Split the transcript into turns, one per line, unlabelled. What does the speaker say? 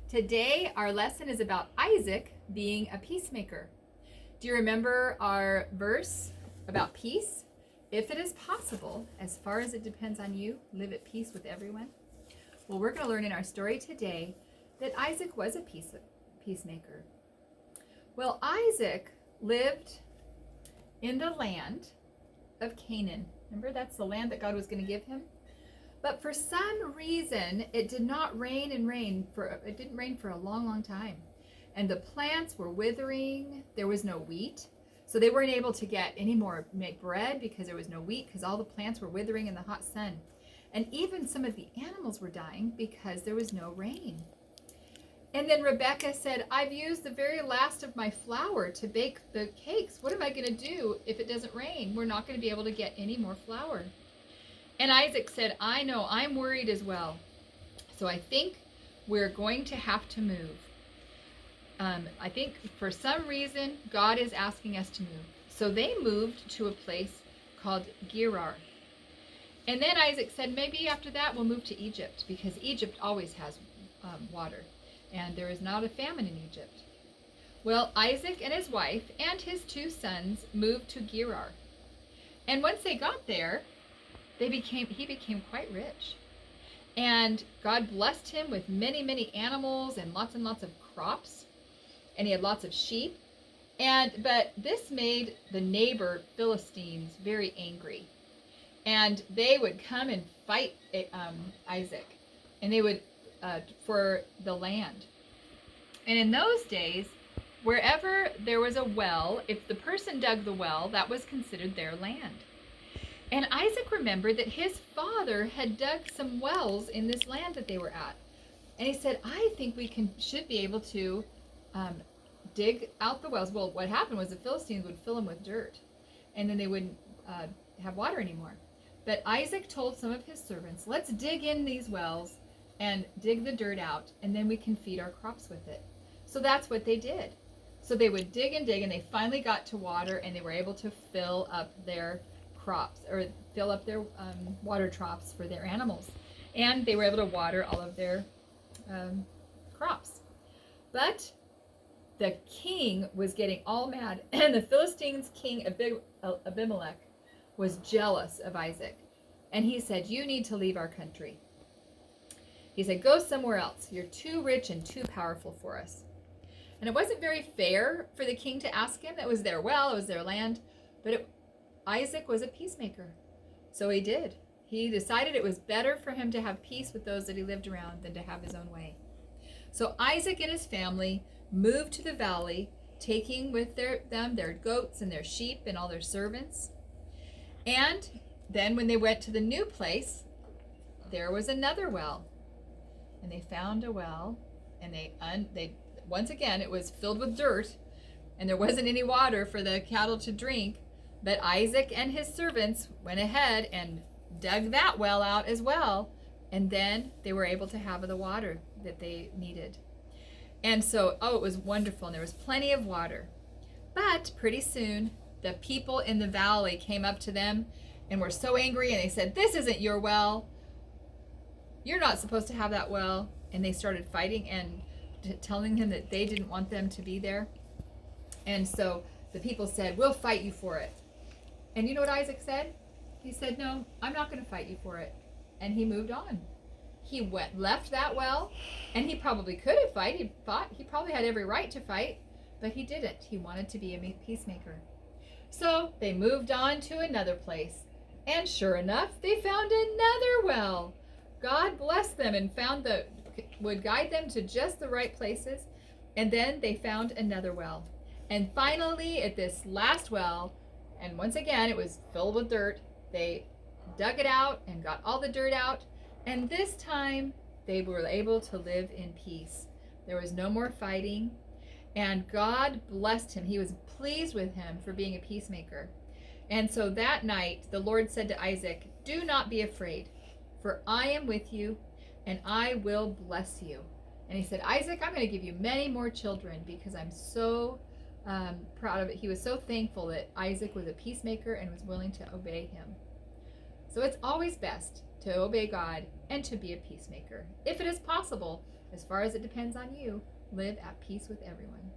Today, our lesson is about Isaac being a peacemaker. Do you remember our verse about peace? If it is possible, as far as it depends on you, live at peace with everyone. Well, we're going to learn in our story today that Isaac was a peacemaker. Well, Isaac lived in the land of Canaan. Remember, that's the land that God was going to give him? But for some reason, it did not rain it didn't rain for a long, long time. And the plants were withering. There was no wheat. So they weren't able to get any more, make bread because there was no wheat because all the plants were withering in the hot sun. And even some of the animals were dying because there was no rain. And then Rebecca said, I've used the very last of my flour to bake the cakes. What am I going to do if it doesn't rain? We're not going to be able to get any more flour. And Isaac said, I know, I'm worried as well. So I think we're going to have to move. I think for some reason, God is asking us to move. So they moved to a place called Gerar. And then Isaac said, maybe after that we'll move to Egypt, because Egypt always has water. And there is not a famine in Egypt. Well, Isaac and his wife and his 2 sons moved to Gerar. And once they got there, he became quite rich. And God blessed him with many, many animals and lots of crops. And he had lots of sheep. But this made the neighbor Philistines very angry. And they would come and fight Isaac. And they would for the land. And in those days, wherever there was a well, if the person dug the well, that was considered their land. And Isaac remembered that his father had dug some wells in this land that they were at. And he said, I think we should be able to dig out the wells. Well, what happened was the Philistines would fill them with dirt, and then they wouldn't have water anymore. But Isaac told some of his servants, let's dig in these wells and dig the dirt out, and then we can feed our crops with it. So that's what they did. So they would dig, and they finally got to water, and they were able to fill up their crops, or fill up their water troughs for their animals. And they were able to water all of their crops. But the king was getting all mad, and the Philistines' king Abimelech was jealous of Isaac. And he said, you need to leave our country. He said, go somewhere else. You're too rich and too powerful for us. And it wasn't very fair for the king to ask him. It was their well, it was their land. But Isaac was a peacemaker. So he did. He decided it was better for him to have peace with those that he lived around than to have his own way. So Isaac and his family moved to the valley, taking with them their goats and their sheep and all their servants. And then when they went to the new place, there was another well. And they found a well, and they once again, it was filled with dirt, and there wasn't any water for the cattle to drink. But Isaac and his servants went ahead and dug that well out as well. And then they were able to have the water that they needed. And so, it was wonderful. And there was plenty of water. But pretty soon, the people in the valley came up to them and were so angry. And they said, this isn't your well. You're not supposed to have that well. And they started fighting and telling him that they didn't want them to be there. And so the people said, we'll fight you for it. And you know what Isaac said? He said, no, I'm not going to fight you for it. And he moved on. He left that well, and he probably could have fought. He probably had every right to fight, but he didn't. He wanted to be a peacemaker. So they moved on to another place. And sure enough, they found another well. God blessed them and would guide them to just the right places. And then they found another well. And finally, at this last well, and once again, it was filled with dirt, they dug it out and got all the dirt out. And this time, they were able to live in peace. There was no more fighting. And God blessed him. He was pleased with him for being a peacemaker. And so that night, the Lord said to Isaac, do not be afraid, for I am with you, and I will bless you. And he said, Isaac, I'm going to give you many more children, because I'm so proud of it. He was so thankful that Isaac was a peacemaker and was willing to obey him. So it's always best to obey God and to be a peacemaker, if it is possible, As far as it depends on you, live at peace with everyone.